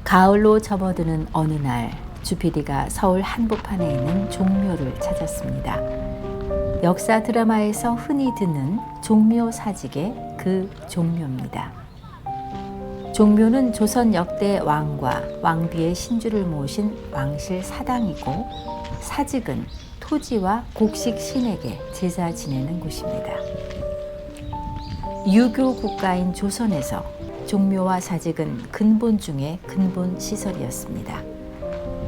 가을로 접어드는 어느 날 주피디가 서울 한복판에 있는 종묘를 찾았습니다. 역사 드라마에서 흔히 듣는 종묘 사직의 그 종묘입니다. 종묘는 조선 역대 왕과 왕비의 신주를 모신 왕실 사당이고, 사직은 토지와 곡식 신에게 제사 지내는 곳입니다. 유교 국가인 조선에서 종묘와 사직은 근본 중에 근본 시설이었습니다.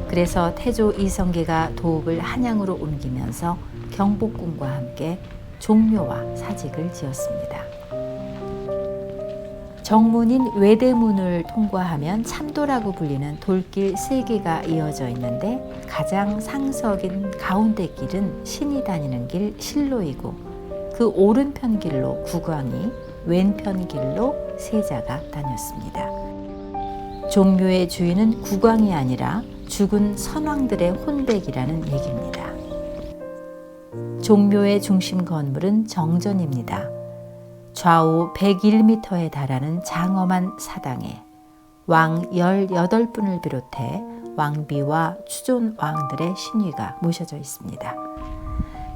그래서 태조 이성계가 도읍을 한양으로 옮기면서 경복궁과 함께 종묘와 사직을 지었습니다. 정문인 외대문을 통과하면 참도라고 불리는 돌길 3개가 이어져 있는데, 가장 상석인 가운데 길은 신이 다니는 길 실로이고, 그 오른편 길로 국왕이, 왼편 길로 세자가 다녔습니다. 종묘의 주인은 국왕이 아니라 죽은 선왕들의 혼백이라는 얘기입니다. 종묘의 중심 건물은 정전입니다. 좌우 101m에 달하는 장엄한 사당에 왕 18분을 비롯해 왕비와 추존 왕들의 신위가 모셔져 있습니다.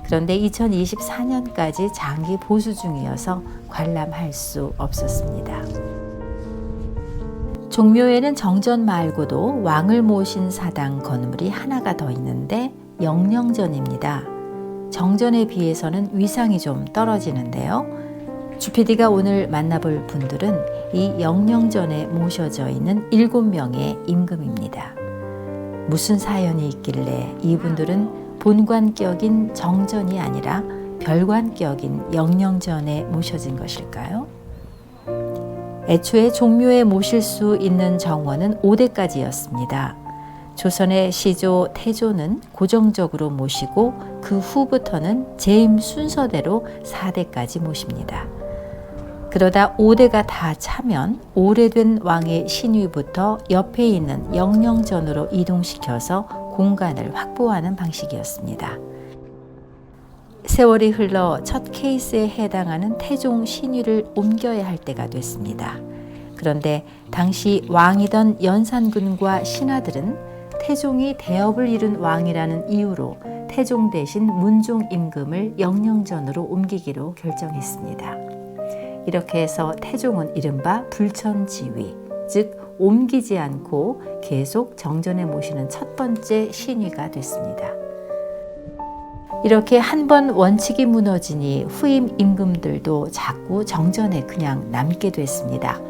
그런데 2024년까지 장기 보수 중이어서 관람할 수 없었습니다. 종묘에는 정전 말고도 왕을 모신 사당 건물이 하나가 더 있는데 영령전입니다. 정전에 비해서는 위상이 좀 떨어지는데요. 주피디가 오늘 만나볼 분들은 이 영령전에 모셔져 있는 7명의 임금입니다. 무슨 사연이 있길래 이분들은 본관격인 정전이 아니라 별관격인 영령전에 모셔진 것일까요? 애초에 종묘에 모실 수 있는 정원은 5대까지였습니다. 조선의 시조 태조는 고정적으로 모시고 그 후부터는 재임 순서대로 4대까지 모십니다. 그러다 5대가 다 차면 오래된 왕의 신위부터 옆에 있는 영령전으로 이동시켜서 공간을 확보하는 방식이었습니다. 세월이 흘러 첫 케이스에 해당하는 태종 신위를 옮겨야 할 때가 됐습니다. 그런데 당시 왕이던 연산군과 신하들은 태종이 대업을 이룬 왕이라는 이유로 태종 대신 문종 임금을 영령전으로 옮기기로 결정했습니다. 이렇게 해서 태종은 이른바 불천지위, 즉 옮기지 않고 계속 정전에 모시는 첫 번째 신위가 됐습니다. 이렇게 한 번 원칙이 무너지니 후임 임금들도 자꾸 정전에 그냥 남게 됐습니다.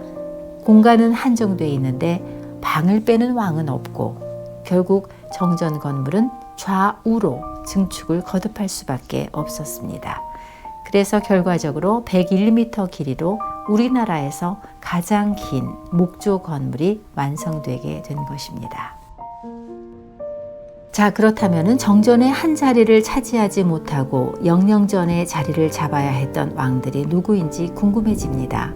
공간은 한정되어 있는데 방을 빼는 왕은 없고, 결국 정전 건물은 좌우로 증축을 거듭할 수밖에 없었습니다. 그래서 결과적으로 101m 길이로 우리나라에서 가장 긴 목조 건물이 완성되게 된 것입니다. 자, 그렇다면 정전의 한 자리를 차지하지 못하고 영령전의 자리를 잡아야 했던 왕들이 누구인지 궁금해집니다.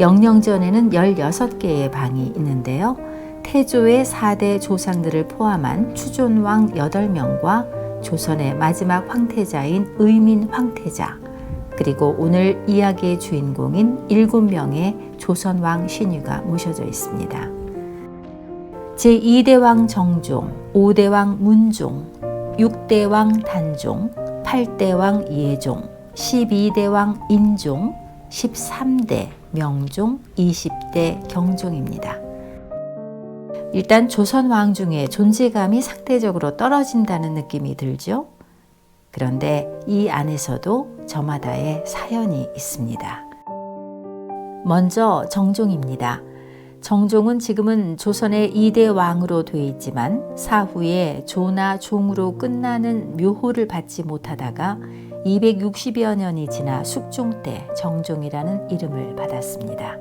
영령전에는 16개의 방이 있는데요. 태조의 4대 조상들을 포함한 추존왕 8명과 조선의 마지막 황태자인 의민 황태자, 그리고 오늘 이야기의 주인공인 7명의 조선왕 신위가 모셔져 있습니다. 제2대왕 정종, 5대왕 문종, 6대왕 단종, 8대왕 예종, 12대왕 인종, 13대 명종, 20대 경종입니다. 일단 조선 왕 중에 존재감이 상대적으로 떨어진다는 느낌이 들죠? 그런데 이 안에서도 저마다의 사연이 있습니다. 먼저 정종입니다. 정종은 지금은 조선의 2대 왕으로 되어 있지만 사후에 조나 종으로 끝나는 묘호를 받지 못하다가 260여 년이 지나 숙종 때 정종이라는 이름을 받았습니다.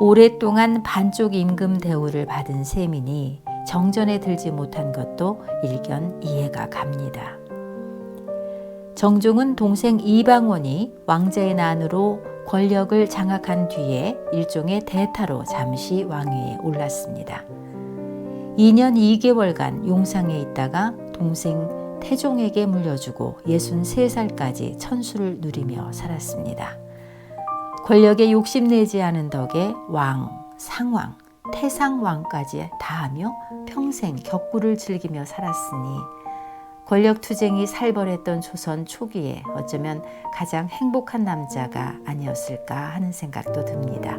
오랫동안 반쪽 임금 대우를 받은 셈이니 정전에 들지 못한 것도 일견 이해가 갑니다. 정종은 동생 이방원이 왕자의 난으로 권력을 장악한 뒤에 일종의 대타로 잠시 왕위에 올랐습니다. 2년 2개월간 용상에 있다가 동생 태종에게 물려주고 63살까지 천수를 누리며 살았습니다. 권력에 욕심내지 않은 덕에 왕, 상왕, 태상왕까지 다하며 평생 격구를 즐기며 살았으니 권력투쟁이 살벌했던 조선 초기에 어쩌면 가장 행복한 남자가 아니었을까 하는 생각도 듭니다.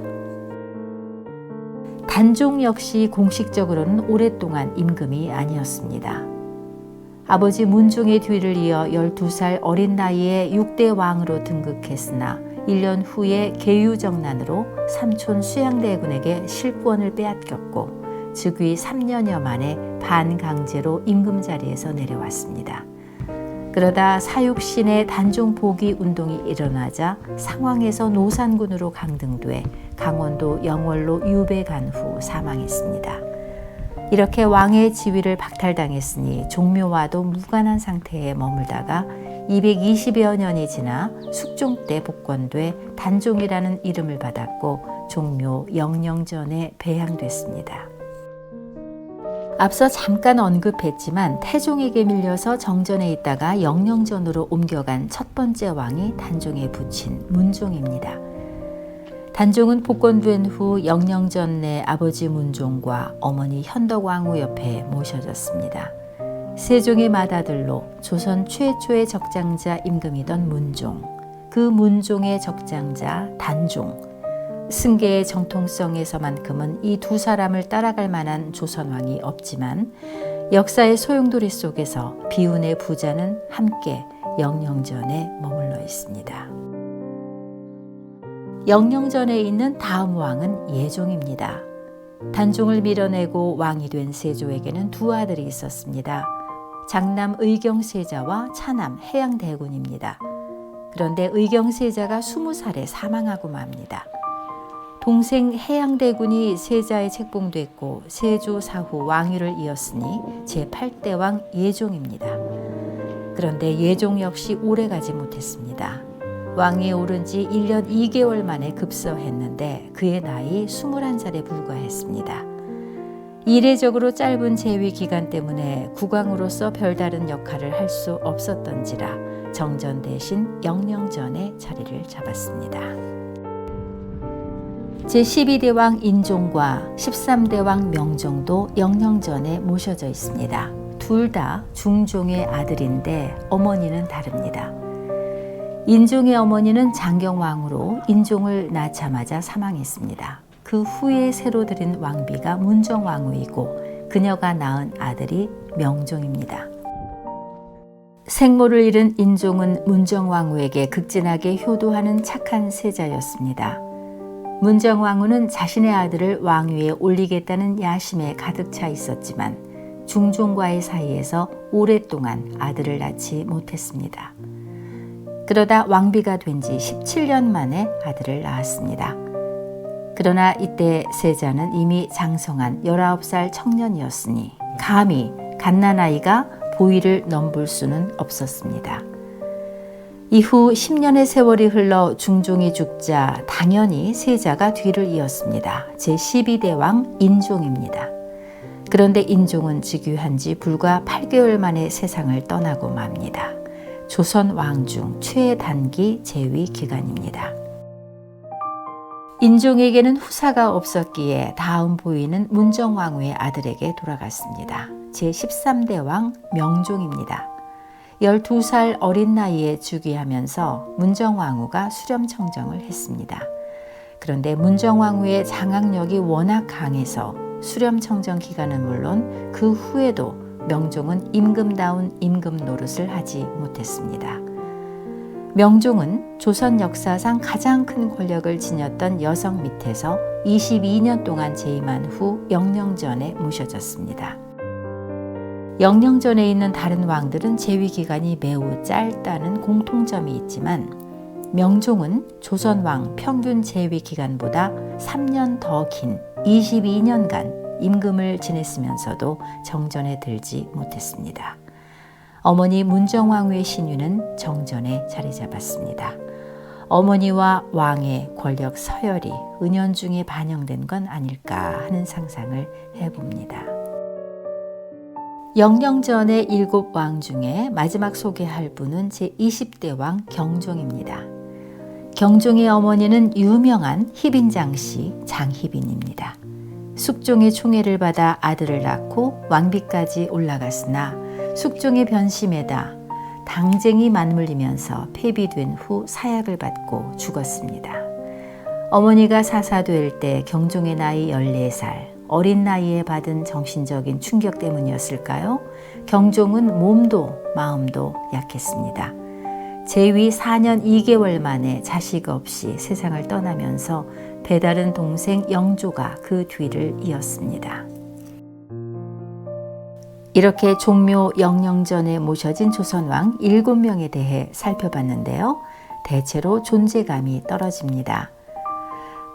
단종 역시 공식적으로는 오랫동안 임금이 아니었습니다. 아버지 문종의 뒤를 이어 12살 어린 나이에 6대 왕으로 등극했으나 1년 후에 계유정난으로 삼촌 수양대군에게 실권을 빼앗겼고 즉위 3년여 만에 반강제로 임금 자리에서 내려왔습니다. 그러다 사육신의 단종 복위 운동이 일어나자 상황에서 노산군으로 강등돼 강원도 영월로 유배 간 후 사망했습니다. 이렇게 왕의 지위를 박탈당했으니 종묘와도 무관한 상태에 머물다가 220여 년이 지나 숙종 때 복권돼 단종이라는 이름을 받았고 종묘 영령전에 배양됐습니다. 앞서 잠깐 언급했지만 태종에게 밀려서 정전에 있다가 영령전으로 옮겨간 첫 번째 왕이 단종에 붙인 문종입니다. 단종은 복권된 후 영령전 내 아버지 문종과 어머니 현덕왕후 옆에 모셔졌습니다. 세종의 맏아들로 조선 최초의 적장자 임금이던 문종, 그 문종의 적장자 단종, 승계의 정통성에서만큼은 이 두 사람을 따라갈 만한 조선왕이 없지만 역사의 소용돌이 속에서 비운의 부자는 함께 영령전에 머물러 있습니다. 영령전에 있는 다음 왕은 예종입니다. 단종을 밀어내고 왕이 된 세조에게는 두 아들이 있었습니다. 장남 의경세자와 차남 해양대군입니다. 그런데 의경세자가 20살에 사망하고 맙니다. 동생 해양대군이 세자에 책봉됐고 세조 사후 왕위를 이었으니 제8대 왕 예종입니다. 그런데 예종 역시 오래가지 못했습니다. 왕위에 오른 지 1년 2개월 만에 급서했는데 그의 나이 21살에 불과했습니다. 이례적으로 짧은 재위 기간 때문에 국왕으로서 별다른 역할을 할 수 없었던지라 정전 대신 영령전에 자리를 잡았습니다. 제12대 왕 인종과 13대 왕 명종도 영령전에 모셔져 있습니다. 둘 다 중종의 아들인데 어머니는 다릅니다. 인종의 어머니는 장경왕후로 인종을 낳자마자 사망했습니다. 그 후에 새로 들인 왕비가 문정왕후이고 그녀가 낳은 아들이 명종입니다. 생모를 잃은 인종은 문정왕후에게 극진하게 효도하는 착한 세자였습니다. 문정왕후는 자신의 아들을 왕위에 올리겠다는 야심에 가득 차 있었지만 중종과의 사이에서 오랫동안 아들을 낳지 못했습니다. 그러다 왕비가 된 지 17년 만에 아들을 낳았습니다. 그러나 이때 세자는 이미 장성한 19살 청년이었으니 감히 갓난아이가 보위를 넘볼 수는 없었습니다. 이후 10년의 세월이 흘러 중종이 죽자 당연히 세자가 뒤를 이었습니다. 제12대 왕 인종입니다. 그런데 인종은 즉위한 지 불과 8개월 만에 세상을 떠나고 맙니다. 조선 왕 중 최단기 재위 기간입니다. 인종에게는 후사가 없었기에 다음 보위는 문정왕후의 아들에게 돌아갔습니다. 제13대 왕 명종입니다. 12살 어린 나이에 즉위하면서 문정왕후가 수렴청정을 했습니다. 그런데 문정왕후의 장악력이 워낙 강해서 수렴청정 기간은 물론 그 후에도 명종은 임금다운 임금 노릇을 하지 못했습니다. 명종은 조선 역사상 가장 큰 권력을 지녔던 여성 밑에서 22년 동안 재임한 후 영령전에 모셔졌습니다. 영령전에 있는 다른 왕들은 재위 기간이 매우 짧다는 공통점이 있지만 명종은 조선 왕 평균 재위 기간보다 3년 더 긴 22년간 임금을 지냈으면서도 정전에 들지 못했습니다. 어머니 문정왕후의 신유는 정전에 자리 잡았습니다. 어머니와 왕의 권력 서열이 은연중에 반영된 건 아닐까 하는 상상을 해봅니다. 영령전의 7왕 중에 마지막 소개할 분은 제20대 왕 경종입니다. 경종의 어머니는 유명한 희빈장씨 장희빈입니다. 숙종의 총애를 받아 아들을 낳고 왕비까지 올라갔으나 숙종의 변심에다 당쟁이 맞물리면서 폐비된 후 사약을 받고 죽었습니다. 어머니가 사사될 때 경종의 나이 14살, 어린 나이에 받은 정신적인 충격 때문이었을까요? 경종은 몸도 마음도 약했습니다. 재위 4년 2개월 만에 자식 없이 세상을 떠나면서 배다른 동생 영조가 그 뒤를 이었습니다. 이렇게 종묘 영영전에 모셔진 조선왕 7명에 대해 살펴봤는데요. 대체로 존재감이 떨어집니다.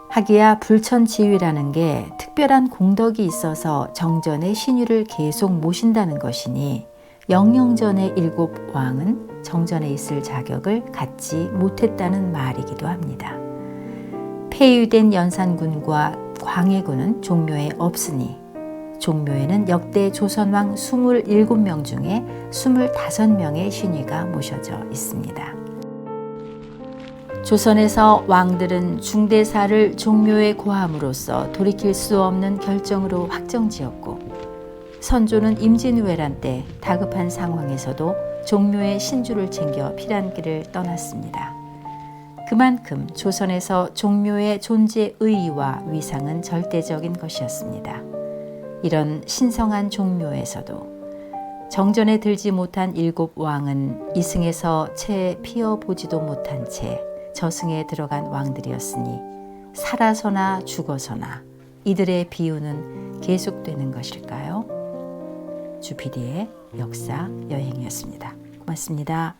하기야 불천지휘라는 게 특별한 공덕이 있어서 정전의 신유를 계속 모신다는 것이니 영영전의 7왕은 정전에 있을 자격을 갖지 못했다는 말이기도 합니다. 폐위된 연산군과 광해군은 종묘에 없으니 종묘에는 역대 조선왕 27명 중에 25명의 신위가 모셔져 있습니다. 조선에서 왕들은 중대사를 종묘에 고함으로써 돌이킬 수 없는 결정으로 확정지었고, 선조는 임진왜란 때 다급한 상황에서도 종묘의 신주를 챙겨 피란길을 떠났습니다. 그만큼 조선에서 종묘의 존재 의의와 위상은 절대적인 것이었습니다. 이런 신성한 종묘에서도 정전에 들지 못한 7왕은 이승에서 채 피어보지도 못한 채 저승에 들어간 왕들이었으니 살아서나 죽어서나 이들의 비유는 계속되는 것일까요? 주PD의 역사 여행이었습니다. 고맙습니다.